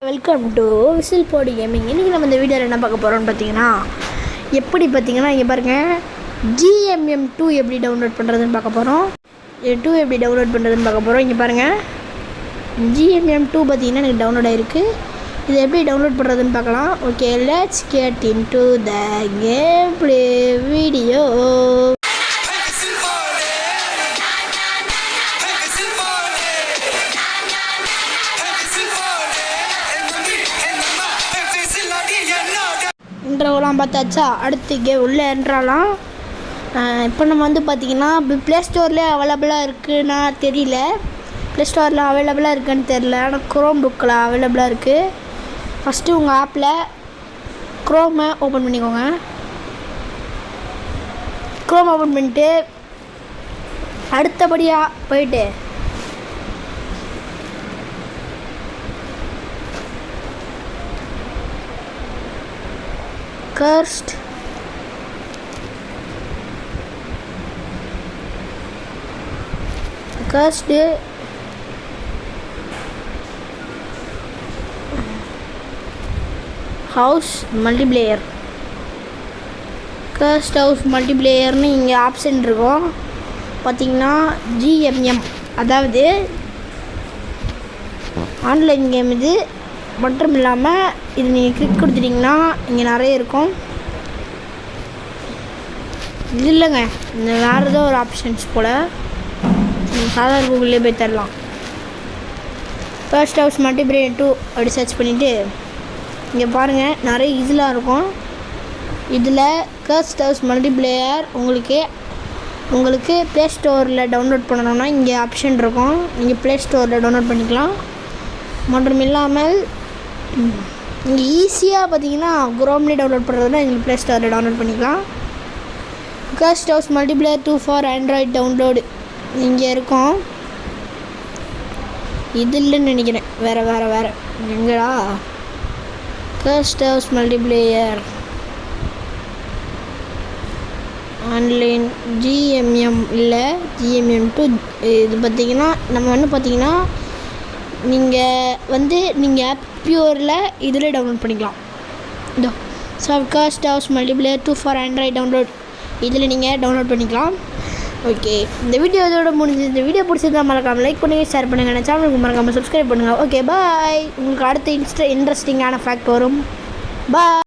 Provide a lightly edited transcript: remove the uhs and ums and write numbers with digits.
Welcome to whistle போடு gaming. இன்றைக்கி நம்ம இந்த வீடியோவில் என்ன பார்க்க போகிறோம்னு பார்த்தீங்கன்னா இங்கே பாருங்கள் GMM2 எப்படி டவுன்லோட் பண்ணுறதுன்னு பார்க்க போகிறோம். இங்கே பாருங்கள் GMM2 பார்த்தீங்கன்னா எனக்கு டவுன்லோட் ஆகிருக்கு. இது எப்படி டவுன்லோட் பண்ணுறதுன்னு பார்க்கலாம். Okay, let's get into the game play video. இன்ட்ரோலாம் பார்த்தாச்சா, அடுத்து உள்ளே என்ட்ராலாம். இப்போ நம்ம பார்த்திங்கன்னா ப்ளே ஸ்டோர்லேயே அவைலபிளாக இருக்குன்னா தெரியல, ப்ளே ஸ்டோரில் அவைலபிளாக இருக்குன்னு தெரியல, ஆனால் க்ரோம் புக்கில் அவைலபிளாக இருக்குது. ஃபஸ்ட்டு உங்கள் ஆப்பில் க்ரோமை ஓப்பன் பண்ணிக்கோங்க. க்ரோம் ஓப்பன் பண்ணிட்டு அடுத்தபடியாக போயிட்டு Cursed House Multiplayer. Cursed House Multiplayerனு இங்கே ஆப்ஷன் இருக்கும் பார்த்தீங்கன்னா. GMM அதாவது ஆன்லைன் கேம். இது மட்டும் இல்லாமல் இது நீங்கள் கிளிக் கொடுத்துட்டிங்கன்னா இங்கே நிறைய இருக்கும். இது இல்லைங்க, இந்த வேறு ஏதோ ஒரு ஆப்ஷன்ஸ் போல் சாதாரண கூகுள்லேயே போய் தரலாம். Cursed House Multiplayer 2 அப்படி சர்ச் பண்ணிவிட்டு இங்கே பாருங்கள் நிறைய இதெலாம் இருக்கும். இதில் Cursed House Multiplayer உங்களுக்கு ப்ளே ஸ்டோரில் டவுன்லோட் பண்ணணும்னா இங்கே ஆப்ஷன் இருக்கும். நீங்கள் ப்ளே ஸ்டோரில் டவுன்லோட் பண்ணிக்கலாம். மற்றும் இல்லாமல் இங்கே ஈஸியாக பார்த்தீங்கன்னா குரோம்லேயே டவுன்லோட் பண்ணுறதுனா எங்களுக்கு ப்ளே ஸ்டோரில் டவுன்லோட் பண்ணிக்கலாம். Cursed House Multiplayer 2 for Android download இங்கே இருக்கும். இது இல்லைன்னு நினைக்கிறேன், வேறு எங்கடா Cursed House Multiplayer online GMM இல்லை GMM2. இது பார்த்திங்கன்னா நம்ம பார்த்திங்கன்னா நீங்கள் ஆப் பியூரில் இதில் டவுன்லோட் பண்ணிக்கலாம். இதோ Cursed House Multiplayer 2 for Android download இதில் நீங்கள் டவுன்லோட் பண்ணிக்கலாம். ஓகே, இந்த வீடியோ இதோட முடிஞ்சு. இந்த வீடியோ பிடிச்சிருந்தா மறக்காமல் லைக் பண்ணுங்கள், ஷேர் பண்ணுங்கள், நான் சேனலுக்கு மறக்காமல் சப்ஸ்கிரைப் பண்ணுங்கள். ஓகே, பாய். உங்களுக்கு அடுத்த இன்ட்ரெஸ்டிங்கான ஃபேக்ட் வரும். பாய்.